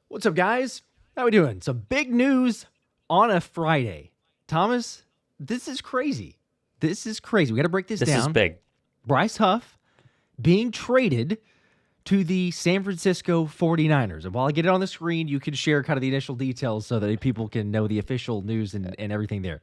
What's up, guys? How we doing? Some big news on a Friday. Thomas, this is crazy. This is crazy. We got to break this This is down. big. Bryce Huff being traded to the San Francisco 49ers. And while I get it on the screen, you can share kind of the initial details so that people can know the official news and everything there.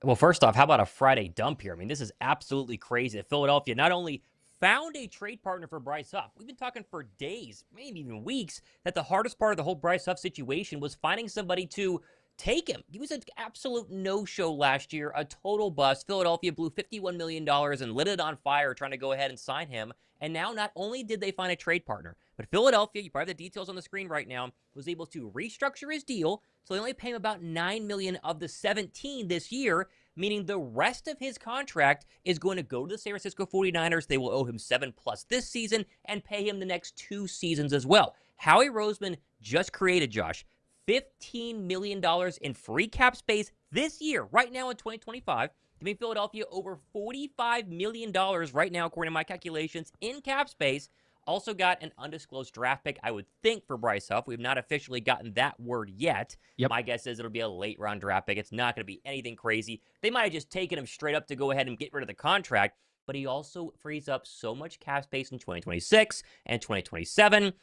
Well, first off, how about a Friday dump here? I mean, this is absolutely crazy that Philadelphia not only found a trade partner for Bryce Huff. We've been talking for days, maybe even weeks, that the hardest part of the whole Bryce Huff situation was finding somebody to take him. He was an absolute no-show last year, a total bust. Philadelphia blew $51 million and lit it on fire trying to go ahead and sign him. And now not only did they find a trade partner, but Philadelphia, you probably have the details on the screen right now, was able to restructure his deal. So they only pay him about $9 million of the $17 this year, meaning the rest of his contract is going to go to the San Francisco 49ers. They will owe him $7+ this season and pay him the next 2 seasons as well. Howie Roseman just created, Josh, $15 million in free cap space this year, right now in 2025, giving Philadelphia over $45 million right now, according to my calculations, in cap space. Also got an undisclosed draft pick, I would think, for Bryce Huff. We've not officially gotten that word yet. Yep. My guess is it'll be a late-round draft pick. It's not going to be anything crazy. They might have just taken him straight up to go ahead and get rid of the contract, but he also frees up so much cap space in 2026 and 2027.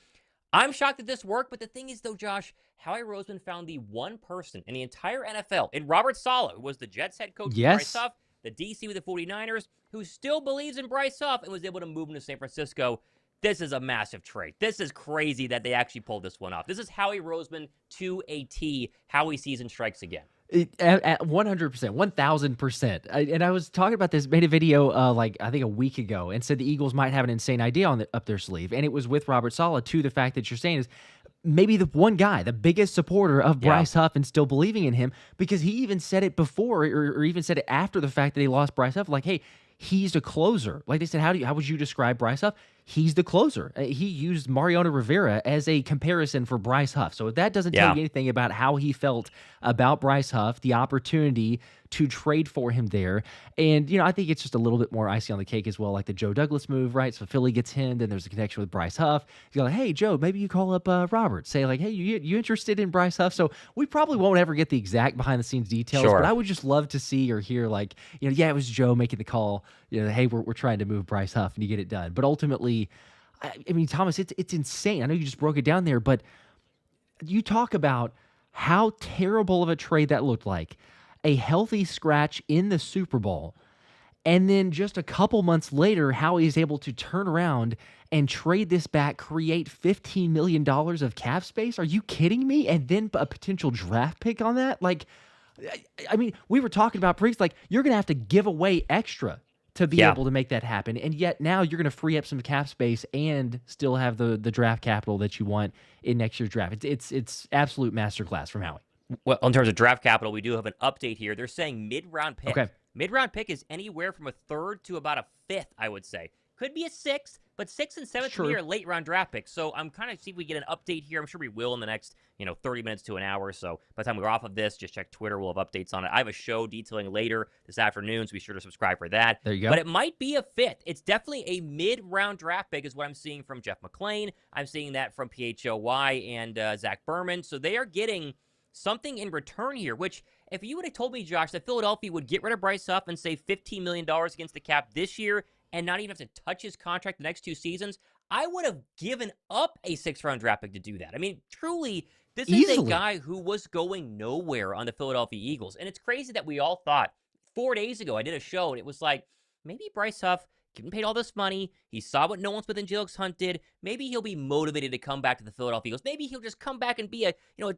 I'm shocked that this worked, but the thing is, though, Josh, Howie Roseman found the one person in the entire NFL, in Robert Saleh, who was the Jets head coach for Bryce Huff, the DC with the 49ers, who still believes in Bryce Huff and was able to move him to San Francisco. This is a massive trade. This is crazy that they actually pulled this one off. This is Howie Roseman to a T. Howie season strikes again. At 100%, 1,000%. And I was talking about this, made a video I think a week ago, and said the Eagles might have an insane idea up their sleeve. And it was with Robert Saleh, to the fact that you're saying is maybe the one guy, the biggest supporter of Bryce Huff and still believing in him, because he even said it before or even said it after the fact that he lost Bryce Huff. Like, hey, he's the closer. Like they said, how would you describe Bryce Huff? He's the closer. He used Mariano Rivera as a comparison for Bryce Huff. So that doesn't tell you anything about how he felt about Bryce Huff, the opportunity to trade for him there. And, I think it's just a little bit more icing on the cake as well, like the Joe Douglas move, right? So Philly gets him, then there's a connection with Bryce Huff. You're like, hey, Joe, maybe you call up Robert. Say like, hey, you interested in Bryce Huff? So we probably won't ever get the exact behind-the-scenes details, but I would just love to see or hear like, it was Joe making the call, hey, we're trying to move Bryce Huff, and you get it done. But ultimately, I mean, Thomas, it's insane. I know you just broke it down there, but you talk about how terrible of a trade that looked like. A healthy scratch in the Super Bowl, and then just a couple months later, how he's able to turn around and trade this back, create $15 million of cap space. Are you kidding me? And then a potential draft pick on that? Like, I mean, we were talking about previously, like, you're going to have to give away extra to be able to make that happen. And yet now you're going to free up some cap space and still have the draft capital that you want in next year's draft. It's absolute masterclass from Howie. Well, in terms of draft capital, we do have an update here. They're saying mid-round pick. Okay. Mid-round pick is anywhere from a third to about a fifth, I would say. Could be a sixth, but 6th and 7th to me are late-round draft picks. So I'm kind of see if we get an update here. I'm sure we will in the next 30 minutes to an hour. So by the time we're off of this, just check Twitter. We'll have updates on it. I have a show detailing later this afternoon, so be sure to subscribe for that. There you go. But it might be a fifth. It's definitely a mid-round draft pick is what I'm seeing from Jeff McClain. I'm seeing that from PHLY and Zach Berman. So they are getting something in return here, which if you would have told me, Josh, that Philadelphia would get rid of Bryce Huff and save $15 million against the cap this year and not even have to touch his contract the next 2 seasons, I would have given up a 6th-round draft pick to do that. I mean, truly, this is a guy who was going nowhere on the Philadelphia Eagles. And it's crazy that we all thought 4 days ago, I did a show, and it was like, maybe Bryce Huff getting paid all this money. He saw what Nolan Smith and Jalyx Hunt did. Maybe he'll be motivated to come back to the Philadelphia Eagles. Maybe he'll just come back and be a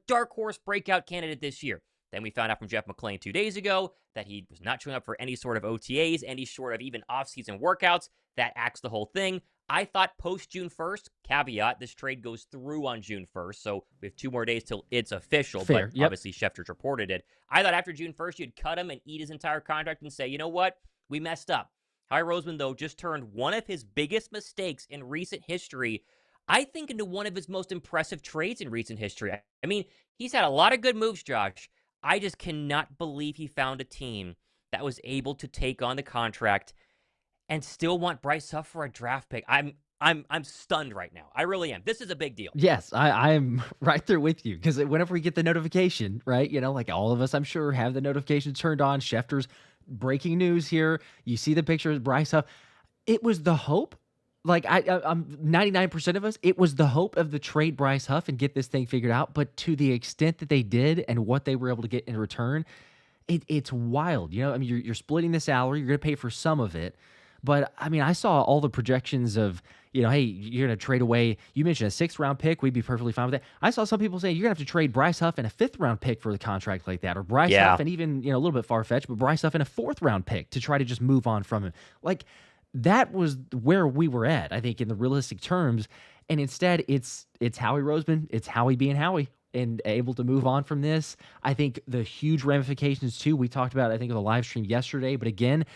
dark horse breakout candidate this year. Then we found out from Jeff McClain 2 days ago that he was not showing up for any sort of OTAs, any sort of even offseason workouts. That acts the whole thing. I thought post June 1st, caveat, this trade goes through on June 1st, so we have 2 more days till it's official. Fair. But obviously Schefter's reported it. I thought after June 1st, you'd cut him and eat his entire contract and say, you know what? We messed up. Howie Roseman, though, just turned one of his biggest mistakes in recent history, I think, into one of his most impressive trades in recent history. I mean, he's had a lot of good moves, Josh. I just cannot believe he found a team that was able to take on the contract and still want Bryce Huff for a draft pick. I'm I'm stunned right now. I really am. This is a big deal. Yes, I'm right there with you because whenever we get the notification, right, like all of us, I'm sure, have the notifications turned on. Schefter's breaking news here. You see the picture of Bryce Huff. It was the hope. Like I'm 99% of us, it was the hope of the trade Bryce Huff and get this thing figured out. But to the extent that they did and what they were able to get in return, it's wild. I mean, you're splitting the salary. You're going to pay for some of it. But, I mean, I saw all the projections of, hey, you're going to trade away. You mentioned a 6th-round pick. We'd be perfectly fine with that. I saw some people say you're going to have to trade Bryce Huff and a 5th-round pick for the contract like that. Or Bryce Huff and even, a little bit far-fetched, but Bryce Huff and a 4th-round pick to try to just move on from him. Like, that was where we were at, I think, in the realistic terms. And instead, it's Howie Roseman. It's Howie being Howie and able to move on from this. I think the huge ramifications, too, we talked about, I think, on the live stream yesterday. But again,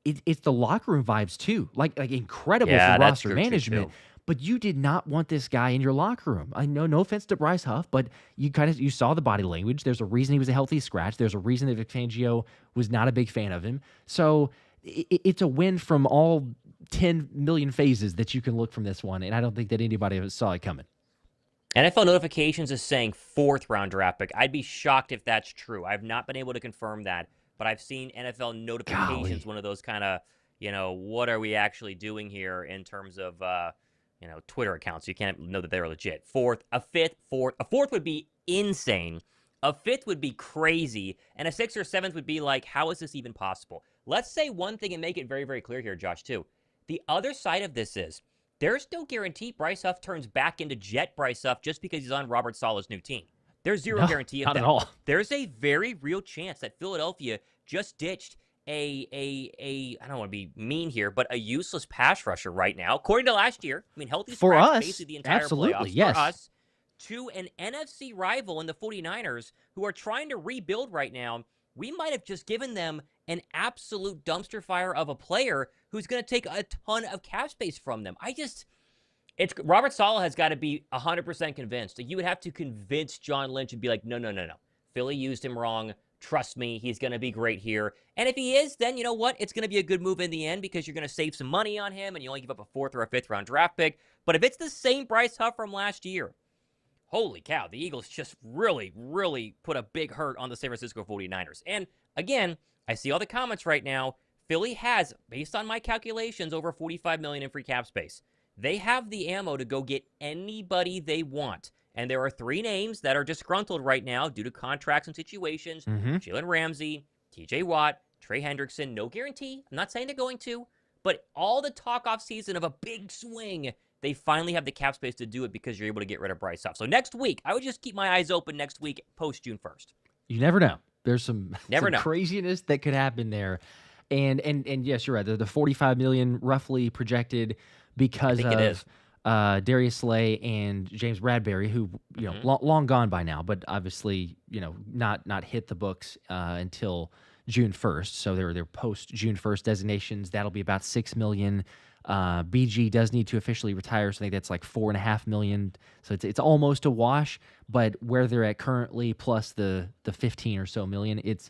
it's the locker room vibes, too. Like incredible for roster management. But you did not want this guy in your locker room. I know, no offense to Bryce Huff, but you saw the body language. There's a reason he was a healthy scratch. There's a reason that Vic Fangio was not a big fan of him. So it's a win from all 10 million phases that you can look from this one, and I don't think that anybody saw it coming. NFL notifications is saying 4th-round draft pick. I'd be shocked if that's true. I've not been able to confirm that, but I've seen NFL notifications, one of those kind of, what are we actually doing here in terms of, Twitter accounts. You can't know that they're legit. 4th, a 5th, 4th. A 4th would be insane. A 5th would be crazy. And a 6th or 7th would be like, how is this even possible? Let's say one thing and make it very, very clear here, Josh, too. The other side of this is there's no guarantee Bryce Huff turns back into Jet Bryce Huff just because he's on Robert Saleh's new team. There's zero guarantee of that. Not at all. There's a very real chance that Philadelphia just ditched I don't want to be mean here, but a useless pass rusher right now, according to last year. I mean, healthy for scratch us, basically the entire absolutely, playoffs yes. for us, to an NFC rival in the 49ers who are trying to rebuild right now. We might have just given them an absolute dumpster fire of a player who's going to take a ton of cap space from them. It's Robert Saleh has got to be 100% convinced. You would have to convince John Lynch and be like, no. Philly used him wrong. Trust me, he's going to be great here. And if he is, then you know what? It's going to be a good move in the end because you're going to save some money on him and you only give up a 4th or a 5th-round draft pick. But if it's the same Bryce Huff from last year, holy cow, the Eagles just really, really put a big hurt on the San Francisco 49ers. And again, I see all the comments right now. Philly has, based on my calculations, over $45 million in free cap space. They have the ammo to go get anybody they want. And there are 3 names that are disgruntled right now due to contracts and situations. Jalen Ramsey, TJ Watt, Trey Hendrickson. No guarantee. I'm not saying they're going to. But all the talk off season of a big swing, they finally have the cap space to do it because you're able to get rid of Bryce Huff. So next week, I would just keep my eyes open next week post June 1st. You never know. There's some craziness that could happen there. And yes, you're right. The $45 million roughly projected because of Darius Slay and James Bradbury, who long gone by now, but obviously not hit the books until June 1st. So they're post June 1st designations. That'll be about $6 million. BG does need to officially retire, so I think that's like $4.5 million. So it's almost a wash. But where they're at currently, plus the 15 or so million, it's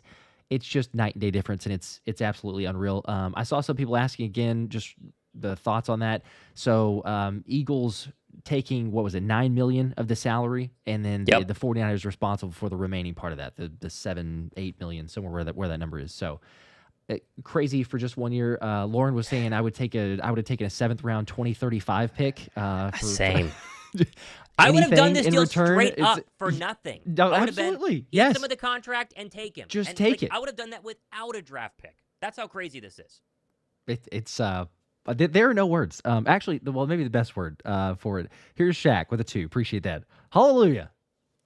just night and day difference, and it's absolutely unreal. I saw some people asking again, just the thoughts on that. So Eagles taking, what was it, $9 million of the salary, and then the 49ers responsible for the remaining part of that, the $7-8 million, somewhere where that number is. So crazy for just 1 year. Lauren was saying I would have taken a 7th-round 2035 pick. Same. I would have done this deal straight up for nothing. No, I would absolutely. Have been, some of the contract and take him. Just take it. I would have done that without a draft pick. That's how crazy this is. There are no words. Actually, maybe the best word for it. Here's Shaq with a 2. Appreciate that. Hallelujah.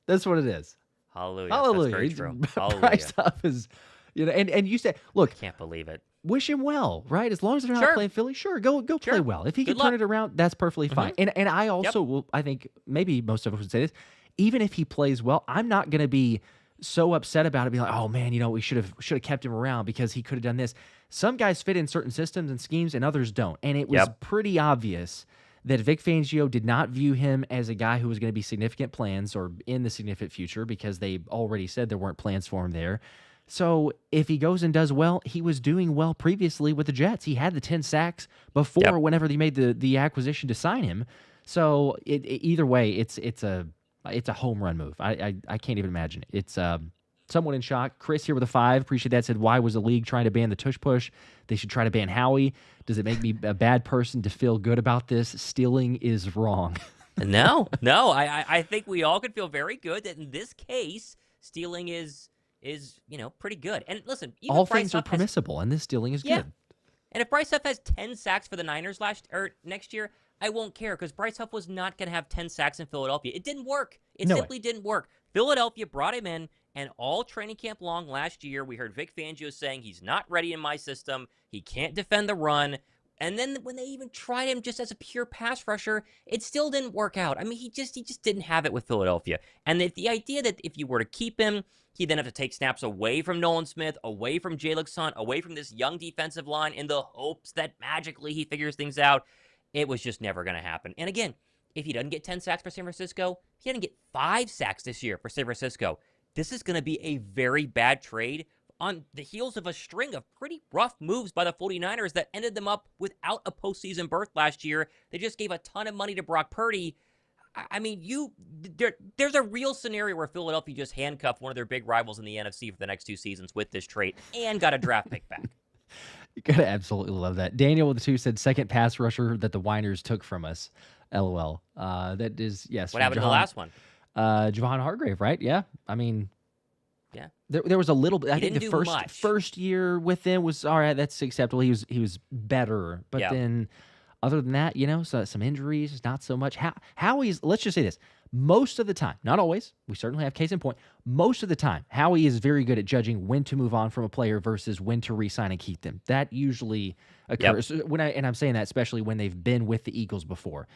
That's what it is. Hallelujah. Hallelujah. That's very true. Hallelujah. Bryce Huff is, and you said, look, I can't believe it. Wish him well, right? As long as they're not playing Philly, go play well. If he can turn it around, that's perfectly fine. And I also will, I think maybe most of us would say this, even if he plays well, I'm not going to be so upset about it, be like, oh man, we should have kept him around because he could have done this. Some guys fit in certain systems and schemes and others don't. And it was pretty obvious that Vic Fangio did not view him as a guy who was going to be significant plans or in the significant future because they already said there weren't plans for him there. So if he goes and does well, he was doing well previously with the Jets. He had the 10 sacks before whenever they made the acquisition to sign him. So either way, it's a home run move. I can't even imagine it. It's someone in shock. Chris here with a 5. Appreciate that. Said, why was the league trying to ban the tush push? They should try to ban Howie. Does it make me a bad person to feel good about this? Stealing is wrong. No. I think we all could feel very good that in this case, stealing is pretty good. And listen, even all Bryce things are Huff permissible, and this stealing is good. And if Bryce Huff has 10 sacks for the Niners next year, I won't care because Bryce Huff was not going to have 10 sacks in Philadelphia. It didn't work. It simply didn't work. Philadelphia brought him in, and all training camp long last year, we heard Vic Fangio saying he's not ready in my system. He can't defend the run. And then when they even tried him just as a pure pass rusher, it still didn't work out. I mean, he just didn't have it with Philadelphia. And the idea that if you were to keep him, he'd then have to take snaps away from Nolan Smith, away from Jalyx, away from this young defensive line in the hopes that magically he figures things out, it was just never going to happen. And again, if he doesn't get 10 sacks for San Francisco, he doesn't get 5 sacks this year for San Francisco. This is going to be a very bad trade on the heels of a string of pretty rough moves by the 49ers that ended them up without a postseason berth last year. They just gave a ton of money to Brock Purdy. I mean, there's a real scenario where Philadelphia just handcuffed one of their big rivals in the NFC for the next 2 seasons with this trade and got a draft pick back. You gotta absolutely love that. Daniel with the 2 said, second pass rusher that the Whiners took from us. LOL. That is, yes. What happened to the last one? Javon Hargrave, right? Yeah. I mean, yeah. There was a little bit. I think the first year with him was all right. That's acceptable. He was better, but then other than that, so some injuries, not so much. Howie's. Let's just say this: most of the time, not always. We certainly have case in point. Most of the time, Howie is very good at judging when to move on from a player versus when to re-sign and keep them. That usually occurs and I'm saying that especially when they've been with the Eagles before.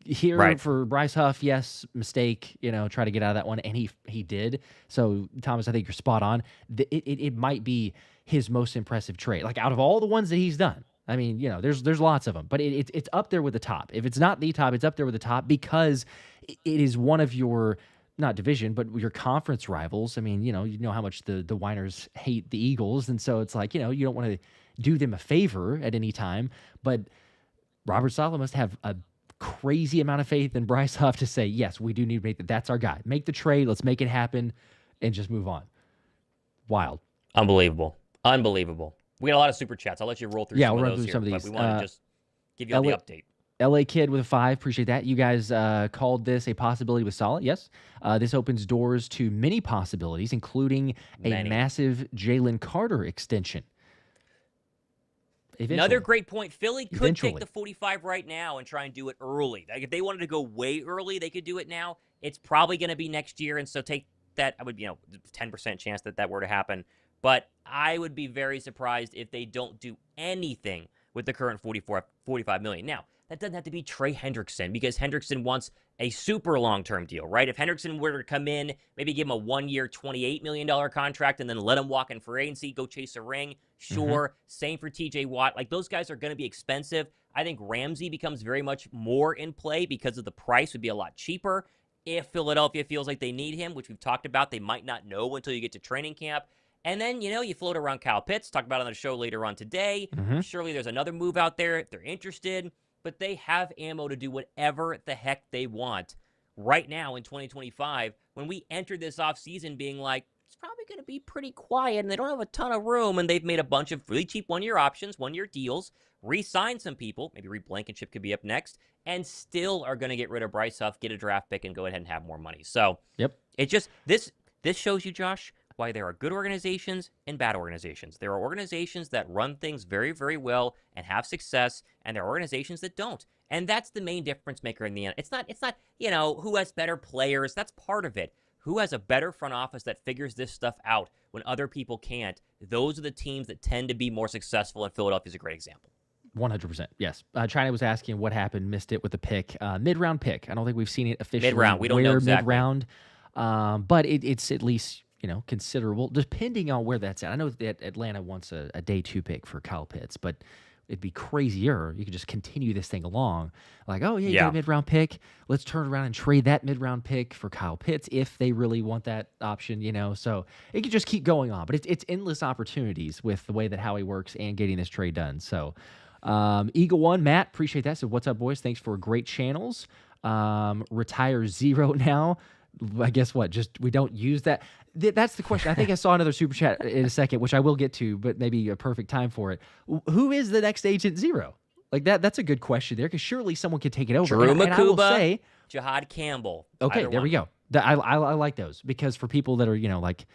Here for Bryce Huff, yes, mistake, try to get out of that one, and he did. So, Thomas, I think you're spot on. It might be his most impressive trade. Like, out of all the ones that he's done, I mean, there's lots of them, but it's up there with the top. If it's not the top, it's up there with the top because it is one of your, not division, but your conference rivals. I mean, you know how much the Whiners hate the Eagles, and so it's like, you don't want to do them a favor at any time, but Robert Saleh must have a crazy amount of faith in Bryce Huff to say, yes, we do need to make that. That's our guy. Make the trade. Let's make it happen and just move on. Wild. Unbelievable. We got a lot of super chats. I'll let you roll through some of those here, but we want to just give you all the update. LA Kid with a 5. Appreciate that. You guys called this a possibility with Saleh. Yes. This opens doors to many possibilities, including a massive Jalen Carter extension. Eventually. Another great point. Philly could take the 45 right now and try and do it early. Like if they wanted to go way early, they could do it now. It's probably going to be next year, and so take that. I would, 10% chance that were to happen. But I would be very surprised if they don't do anything with the current $45 million. Now, that doesn't have to be Trey Hendrickson because Hendrickson wants a super long-term deal, right? If Hendrickson were to come in, maybe give him a 1-year, $28 million contract and then let him walk in free agency, go chase a ring, sure. Same for TJ Watt. Like, those guys are going to be expensive. I think Ramsey becomes very much more in play because of the price would be a lot cheaper. If Philadelphia feels like they need him, which we've talked about, they might not know until you get to training camp. And then, you float around Kyle Pitts, talk about it on the show later on today. Surely there's another move out there if they're interested. But they have ammo to do whatever the heck they want right now in 2025 when we entered this offseason being like, it's probably going to be pretty quiet and they don't have a ton of room and they've made a bunch of really cheap 1-year options, 1-year deals, re-signed some people, maybe Reed Blankenship could be up next, and still are going to get rid of Bryce Huff, get a draft pick, and go ahead and have more money. So it just, this shows you, Josh, why there are good organizations and bad organizations. There are organizations that run things very, very well and have success, and there are organizations that don't. And that's the main difference maker in the end. It's not, who has better players. That's part of it. Who has a better front office that figures this stuff out when other people can't? Those are the teams that tend to be more successful, and Philadelphia is a great example. 100%. Yes. China was asking what happened, missed it with the pick. Mid-round pick. I don't think we've seen it officially. Mid-round. We don't know exactly. Mid-round. But it's at least, considerable, depending on where that's at. I know that Atlanta wants a day 2 pick for Kyle Pitts, but It'd be crazier. You could just continue this thing along. Like, oh, yeah, you got Yeah. a mid-round pick. Let's turn around and trade that mid-round pick for Kyle Pitts if they really want that option, So it could just keep going on. But it's endless opportunities with the way that Howie works and getting this trade done. So Eagle One, Matt, appreciate that. So what's up, boys? Thanks for great channels. Retire Zero now. I guess what? Just we don't use that. That's the question. I think I saw another super chat in a second, which I will get to, but maybe a perfect time for it. Who is the next Agent Zero? Like that's a good question there, because surely someone could take it over. Drew and I will Nakobe, say, Jihaad Campbell. okay, Either there we one. go. I like those, because for people that are like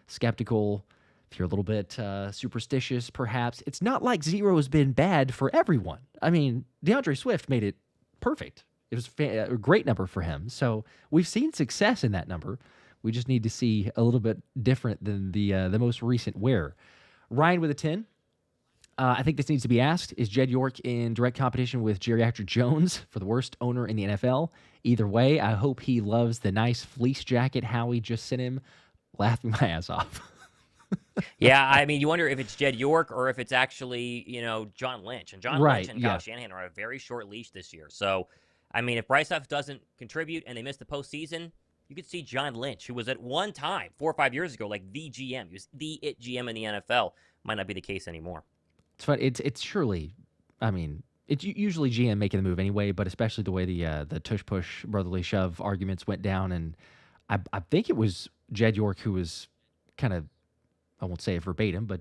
skeptical, if you're a little bit superstitious, perhaps it's not like Zero has been bad for everyone. I mean, DeAndre Swift made it perfect. It was a great number for him. So we've seen success in that number. We just need to see a little bit different than the most recent wear. Ryan with a 10. I think this needs to be asked. Is Jed York in direct competition with Geriatric Jones for the worst owner in the NFL? Either way, I hope he loves the nice fleece jacket Howie just sent him. Laughing my ass off. Yeah, I mean, you wonder if it's Jed York or if it's actually, John Lynch. And John Lynch and Kyle Shanahan are on a very short leash this year. So, I mean, if Bryce Huff doesn't contribute and they miss the postseason, you could see John Lynch, who was at one time, 4 or 5 years ago, like the GM. He was the it GM in the NFL. Might not be the case anymore. It's fun. It's surely, I mean, it's usually GM making the move anyway, but especially the way the tush push brotherly shove arguments went down, and I think it was Jed York who was kind of, I won't say it verbatim, but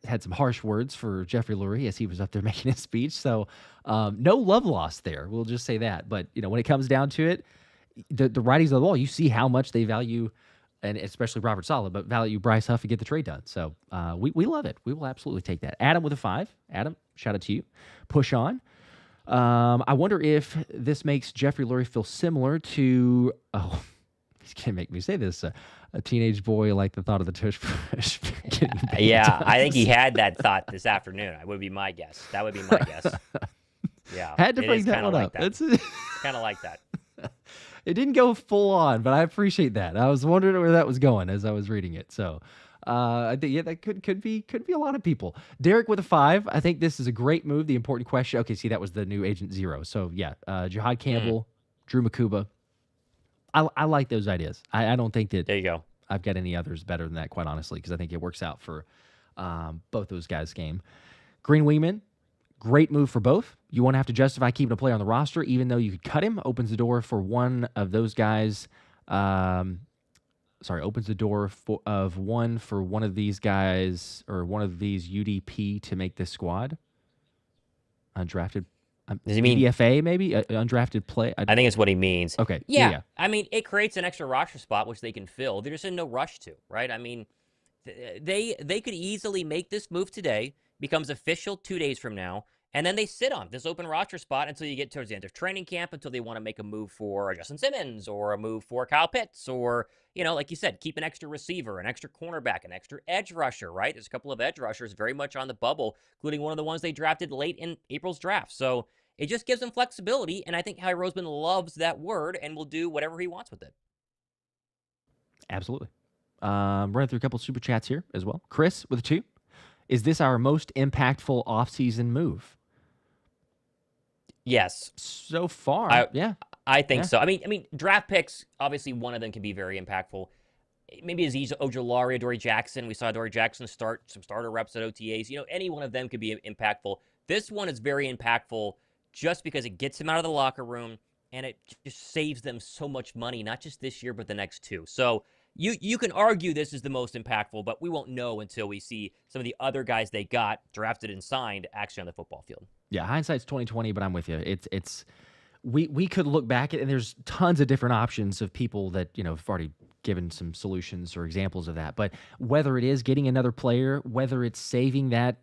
had some harsh words for Jeffrey Lurie as he was up there making his speech. So no love lost there. We'll just say that. But when it comes down to it, the writings on the wall, you see how much they value, and especially Robert Saleh, but value Bryce Huff to get the trade done. So we love it. We will absolutely take that. Adam with a 5. Adam, shout out to you. Push on. I wonder if this makes Jeffrey Lurie feel similar to, he's going to make me say this, a teenage boy like the thought of the tush push. Yeah, I think he had that thought this afternoon. That would be my guess. That would be my guess. Yeah. Had to bring that one up. It's kind of like that. It didn't go full on, but I appreciate that. I was wondering where that was going as I was reading it. So I think, that could be a lot of people. Derek with a 5. I think this is a great move. The important question. Okay, see, that was the new Agent Zero. So yeah, Jihaad Campbell, Drew Nakobe. I like those ideas. I don't think that there you go. I've got any others better than that, quite honestly, because I think it works out for both those guys' game. Green Wingman, great move for both. You won't have to justify keeping a player on the roster, even though you could cut him. Opens the door for one of those guys. Opens the door for one of these guys or one of these UDP to make this squad. Undrafted. Does he mean DFA maybe? Undrafted play? I think it's what he means. Okay. Yeah. I mean, it creates an extra roster spot, which they can fill. They're just in no rush to, right? I mean, they could easily make this move today, becomes official 2 days from now, and then they sit on this open roster spot until you get towards the end of training camp, until they want to make a move for Justin Simmons or a move for Kyle Pitts or, like you said, keep an extra receiver, an extra cornerback, an extra edge rusher, right? There's a couple of edge rushers very much on the bubble, including one of the ones they drafted late in April's draft. So it just gives them flexibility, and I think Howie Roseman loves that word and will do whatever he wants with it. Absolutely. Running through a couple of super chats here as well. Chris with a 2. Is this our most impactful offseason move? Yes. So far, yeah. I think so. I mean, draft picks, obviously one of them can be very impactful. Maybe Azeez Ojulari, Dory Jackson. We saw Dory Jackson start some starter reps at OTAs. Any one of them could be impactful. This one is very impactful just because it gets him out of the locker room and it just saves them so much money, not just this year, but the next 2. So you can argue this is the most impactful, but we won't know until we see some of the other guys they got drafted and signed actually on the football field. Yeah, hindsight's 20/20, but I'm with you. It's we could look back at, and there's tons of different options of people that have already given some solutions or examples of that. But whether it is getting another player, whether it's saving that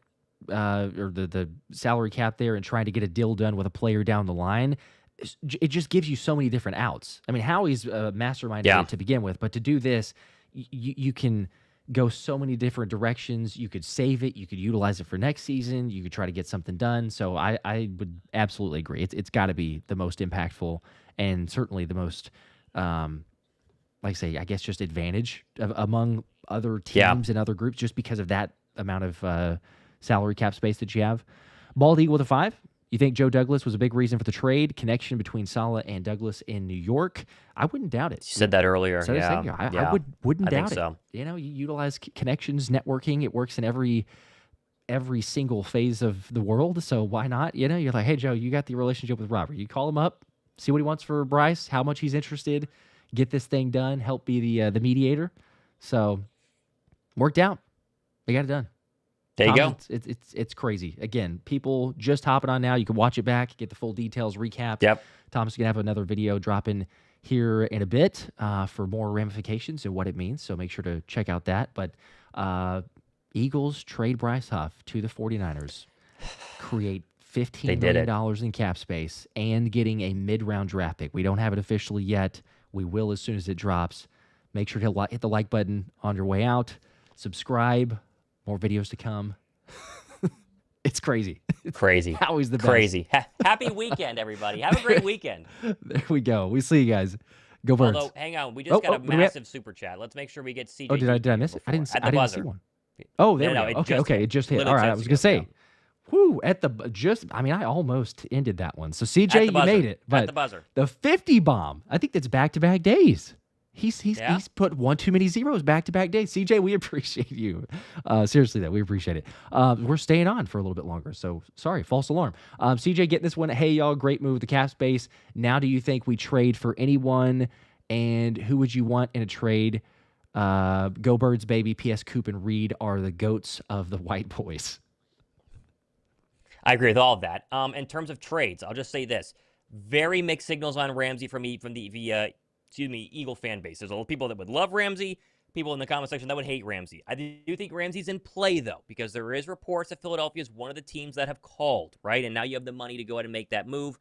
or the salary cap there and trying to get a deal done with a player down the line, it just gives you so many different outs. I mean, Howie's masterminded it to begin with, but to do this, you can go so many different directions. You could save it. You could utilize it for next season. You could try to get something done. So I would absolutely agree. It's got to be the most impactful and certainly the most, like I say, I guess just advantage among other teams and other groups just because of that amount of salary cap space that you have. Bald Eagle with a 5. You think Joe Douglas was a big reason for the trade? Connection between Saleh and Douglas in New York? I wouldn't doubt it. You said that earlier. So Yeah. I wouldn't I think doubt so. it. You know, you utilize connections, networking. It works in every single phase of the world. So why not? You know, you're like, hey, Joe, you got the relationship with Robert. You call him up, see what he wants for Bryce, how much he's interested, get this thing done, help be the mediator. So worked out. They got it done. There you go. It's crazy. Again, people just hopping on now. You can watch it back, get the full details, recap. Yep. Thomas is going to have another video dropping here in a bit for more ramifications and what it means. So make sure to check out that. But Eagles trade Bryce Huff to the 49ers, create $15 million in cap space, and getting a mid-round draft pick. We don't have it officially yet. We will as soon as it drops. Make sure to hit the like button on your way out. Subscribe. More videos to come. It's crazy. Crazy. Howie's the best. Crazy. Happy weekend, everybody. Have a great weekend. There we go. We see you guys. Go Birds. Although, hang on. We just got a massive super chat. Let's make sure we get CJ. Oh, did I miss it? I didn't see one. Oh, there we go. Okay, it just hit. All right, I was going to say. Whoo, I almost ended that one. So, CJ, you made it. But at the buzzer. The 50 bomb, I think that's back-to-back days. He's put one too many zeros back-to-back days. CJ, we appreciate you. Seriously, we appreciate it. We're staying on for a little bit longer, so sorry, false alarm. CJ, get this one. Hey, y'all, great move with the cap space. Now do you think we trade for anyone, and who would you want in a trade? Go Birds, baby. P.S. Coop and Reed are the GOATs of the white boys. I agree with all of that. In terms of trades, I'll just say this. Very mixed signals on Ramsey from the Eagle fan base. There's a lot of people that would love Ramsey, people in the comment section that would hate Ramsey. I do think Ramsey's in play, though, because there is reports that Philadelphia is one of the teams that have called, right? And now you have the money to go ahead and make that move.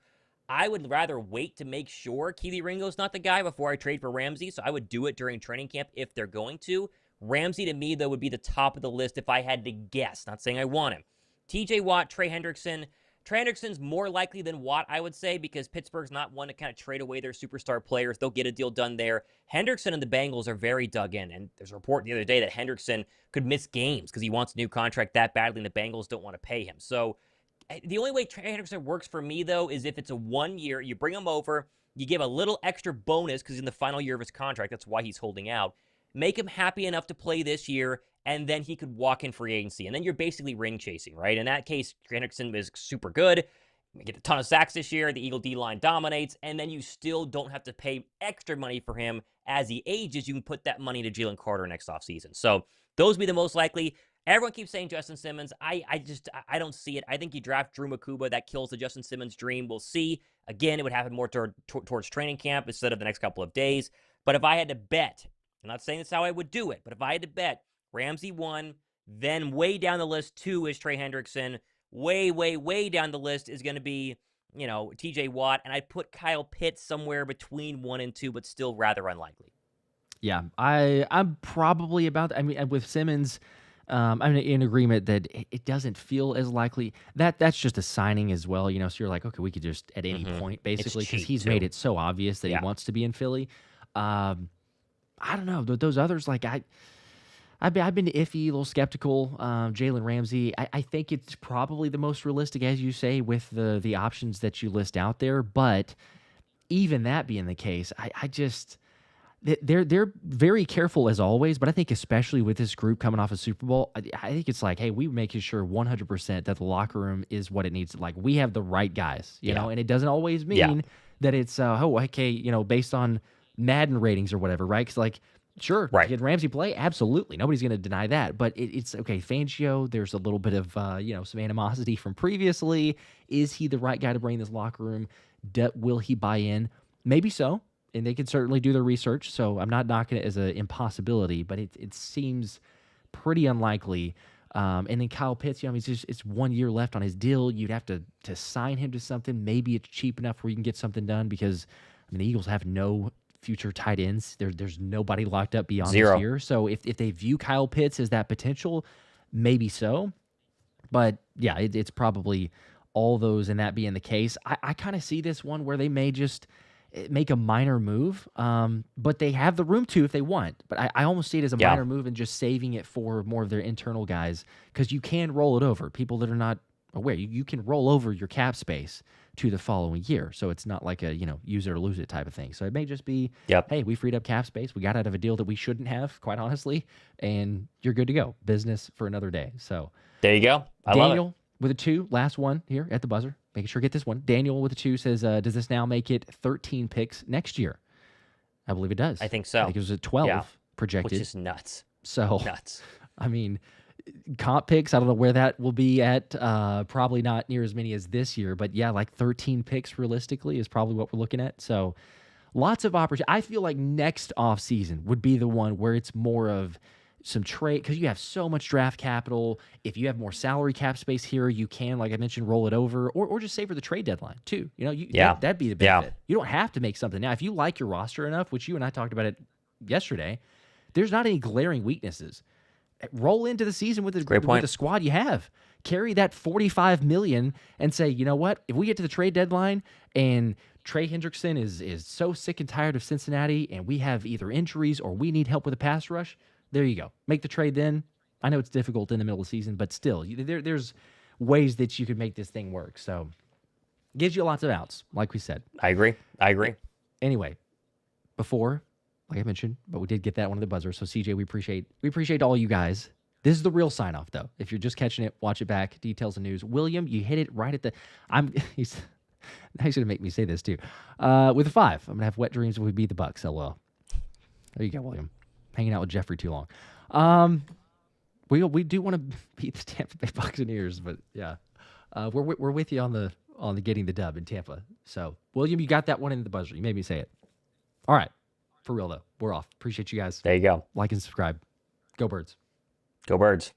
I would rather wait to make sure Keely Ringo's not the guy before I trade for Ramsey, so I would do it during training camp if they're going to. Ramsey, to me, though, would be the top of the list if I had to guess. Not saying I want him. TJ Watt, Trey Hendrickson. Trey Hendrickson's more likely than Watt, I would say, because Pittsburgh's not one to kind of trade away their superstar players. They'll get a deal done there. Hendrickson and the Bengals are very dug in, and there's a report the other day that Hendrickson could miss games because he wants a new contract that badly, and the Bengals don't want to pay him. So the only way Trey Hendrickson works for me, though, is if it's a 1 year, you bring him over, you give a little extra bonus because he's in the final year of his contract. That's why he's holding out. Make him happy enough to play this year, and then he could walk in free agency. And then you're basically ring chasing, right? In that case, Hendrickson is super good. You get a ton of sacks this year. The Eagle D-line dominates. And then you still don't have to pay extra money for him as he ages. You can put that money to Jalen Carter next offseason. So those would be the most likely. Everyone keeps saying Justin Simmons. I don't see it. I think you draft Drew Makuba. That kills the Justin Simmons dream. We'll see. Again, it would happen more towards training camp instead of the next couple of days. But if I had to bet, I'm not saying that's how I would do it, but if I had to bet, Ramsey 1, then way down the list 2 is Trey Hendrickson. Way, way, way down the list is going to be, TJ Watt. And I'd put Kyle Pitts somewhere between 1 and 2, but still rather unlikely. Yeah, I'm probably about, with Simmons, I'm in agreement that it doesn't feel as likely. That's just a signing as well, so you're like, okay, we could just at any point, basically, because he's made it so obvious that he wants to be in Philly. I don't know. Those others, like I've been iffy, a little skeptical. Jalen Ramsey, I think it's probably the most realistic, as you say, with the options that you list out there. But even that being the case, I just they're very careful as always. But I think especially with this group coming off a Super Bowl, I think it's like, hey, we're making sure 100% that the locker room is what it needs. Like we have the right guys, you know, and it doesn't always mean that it's based on Madden ratings or whatever, right? Because like. Sure, did Ramsey play? Absolutely. Nobody's going to deny that. But it's okay. Fangio, there's a little bit of some animosity from previously. Is he the right guy to bring this locker room? Will he buy in? Maybe so, and they can certainly do their research. So I'm not knocking it as an impossibility, but it seems pretty unlikely. And then Kyle Pitts, it's 1 year left on his deal. You'd have to sign him to something. Maybe it's cheap enough where you can get something done because the Eagles have no future tight ends. There's nobody locked up beyond this year. So if they view Kyle Pitts as that potential, maybe so. But yeah, it's probably all those and that being the case. I kind of see this one where they may just make a minor move, but they have the room to if they want. But I almost see it as a minor move and just saving it for more of their internal guys because you can roll it over. People that are not aware. You can roll over your cap space to the following year. So it's not like a, use it or lose it type of thing. So it may just be, Yep. hey, we freed up cap space. We got out of a deal that we shouldn't have, quite honestly, and you're good to go. Business for another day. So there you go. I love it. Daniel with a 2, last one here at the buzzer. Making sure to get this one. Daniel with a 2 says, does this now make it 13 picks next year? I believe it does. I think so. I think it was at 12 projected. Which is nuts. So, nuts. I mean, comp picks, I don't know where that will be at. Probably not near as many as this year, but yeah, like 13 picks realistically is probably what we're looking at. So lots of opportunity. I feel like next offseason would be the one where it's more of some trade, because you have so much draft capital. If you have more salary cap space here, you can, like I mentioned, roll it over or just save for the trade deadline too. That'd be the benefit. You don't have to make something now. If you like your roster enough, which you and I talked about it yesterday, there's not any glaring weaknesses. Roll into the season with the squad you have. Carry that $45 million and say, you know what? If we get to the trade deadline and Trey Hendrickson is so sick and tired of Cincinnati and we have either injuries or we need help with a pass rush, there you go. Make the trade then. I know it's difficult in the middle of the season, but still, there's ways that you could make this thing work. So gives you lots of outs, like we said. I agree. Anyway, before, like I mentioned, but we did get that one of the buzzer. So CJ, we appreciate all you guys. This is the real sign off though. If you're just catching it, watch it back. Details and news. William, you hit it right at the. He's gonna make me say this too. With a 5, I'm gonna have wet dreams when we beat the Bucks. LOL. There you go, William. Hanging out with Jeffrey too long. We do want to beat the Tampa Bay Buccaneers, but yeah, we're with you on the getting the dub in Tampa. So William, you got that one in the buzzer. You made me say it. All right. For real, though, we're off. Appreciate you guys. There you go. Like and subscribe. Go Birds. Go Birds.